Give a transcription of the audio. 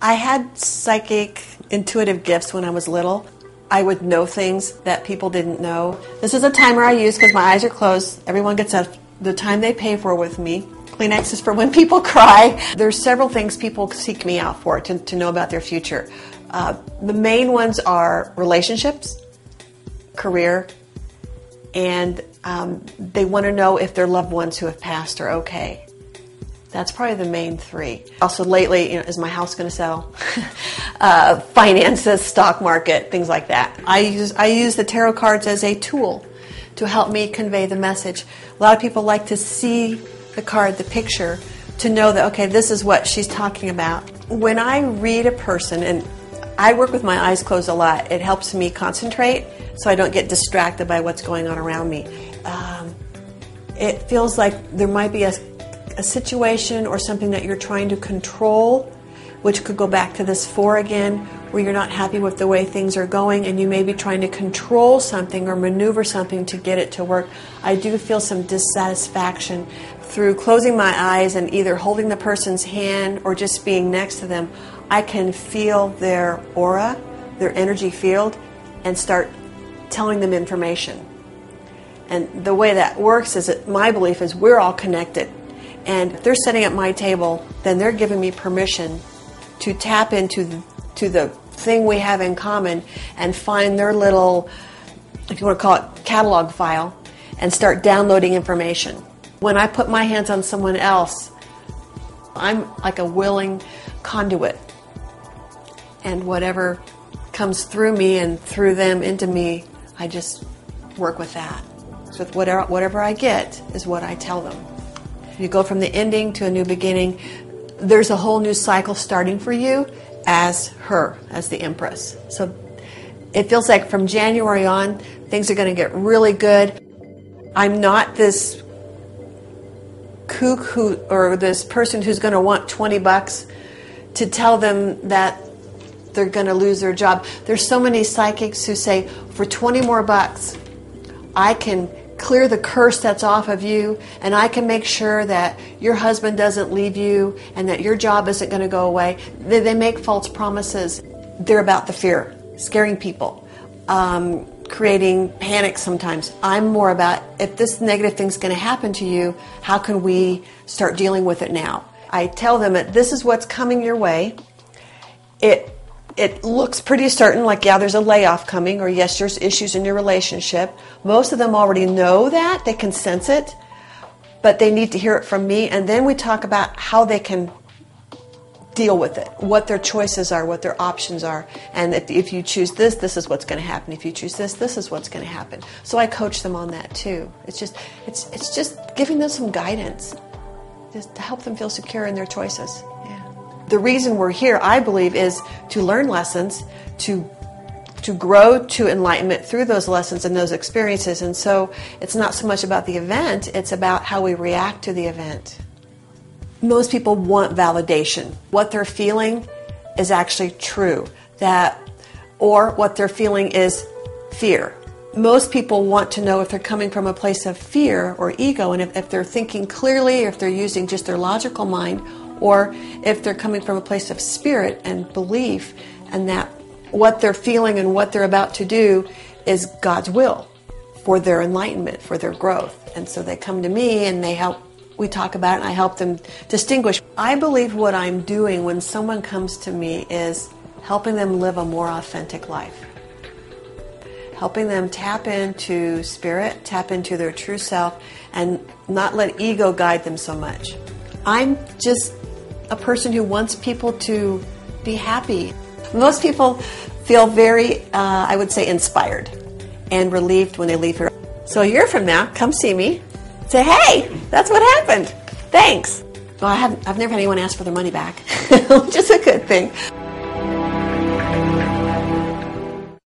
I had psychic, intuitive gifts when I was little. I would know things that people didn't know. This is a timer I use because my eyes are closed. Everyone gets the time they pay for with me. Kleenex is for when people cry. There's several things people seek me out for to know about their future. The main ones are relationships, career, and they want to know if their loved ones who have passed are okay. That's probably the main three. Also lately, is my house going to sell? Finances, stock market, things like that. I use the tarot cards as a tool to help me convey the message. A lot of people like to see the card, the picture, to know that, okay, this is what she's talking about. When I read a person, and I work with my eyes closed a lot, it helps me concentrate so I don't get distracted by what's going on around me. It feels like there might be a situation or something that you're trying to control, which could go back to this 4 again, where you're not happy with the way things are going and you may be trying to control something or maneuver something to get it to work. I do feel some dissatisfaction through closing my eyes and either holding the person's hand or just being next to them. I can feel their aura, their energy field, and start telling them information. And the way that works is that my belief is we're all connected. And if they're sitting at my table, then they're giving me permission to tap into the thing we have in common and find their little, if you want to call it, catalog file, and start downloading information. When I put my hands on someone else, I'm like a willing conduit. And whatever comes through me and through them into me, I just work with that. So whatever I get is what I tell them. You go from the ending to a new beginning. There's a whole new cycle starting for you as her, as the Empress. So it feels like from January on, things are going to get really good. I'm not this kook or this person who's going to want $20 to tell them that they're going to lose their job. There's so many psychics who say, for 20 more bucks, I can clear the curse that's off of you, and I can make sure that your husband doesn't leave you and that your job isn't going to go away. They make false promises. They're about the fear, scaring people, creating panic sometimes. I'm more about, if this negative thing's going to happen to you, how can we start dealing with it now? I tell them that this is what's coming your way. It looks pretty certain, like, yeah, there's a layoff coming, or yes, there's issues in your relationship. Most of them already know that. They can sense it, but they need to hear it from me. And then we talk about how they can deal with it, what their choices are, what their options are. And if you choose this, this is what's going to happen. If you choose this, this is what's going to happen. So I coach them on that too. It's just giving them some guidance, just to help them feel secure in their choices. The reason we're here, I believe, is to learn lessons, to grow to enlightenment through those lessons and those experiences. And so it's not so much about the event, it's about how we react to the event. Most people want validation. What they're feeling is actually true, or what they're feeling is fear. Most people want to know if they're coming from a place of fear or ego, and if they're thinking clearly, or if they're using just their logical mind, or if they're coming from a place of spirit and belief, and that what they're feeling and what they're about to do is God's will for their enlightenment, for their growth. And so they come to me and we talk about it, and I help them distinguish. I believe what I'm doing when someone comes to me is helping them live a more authentic life. Helping them tap into spirit, tap into their true self, and not let ego guide them so much. I'm just a person who wants people to be happy. Most people feel very, I would say, inspired and relieved when they leave here. So a year from now, come see me. Say, hey, that's what happened. Thanks. Well, I've never had anyone ask for their money back, which is a good thing.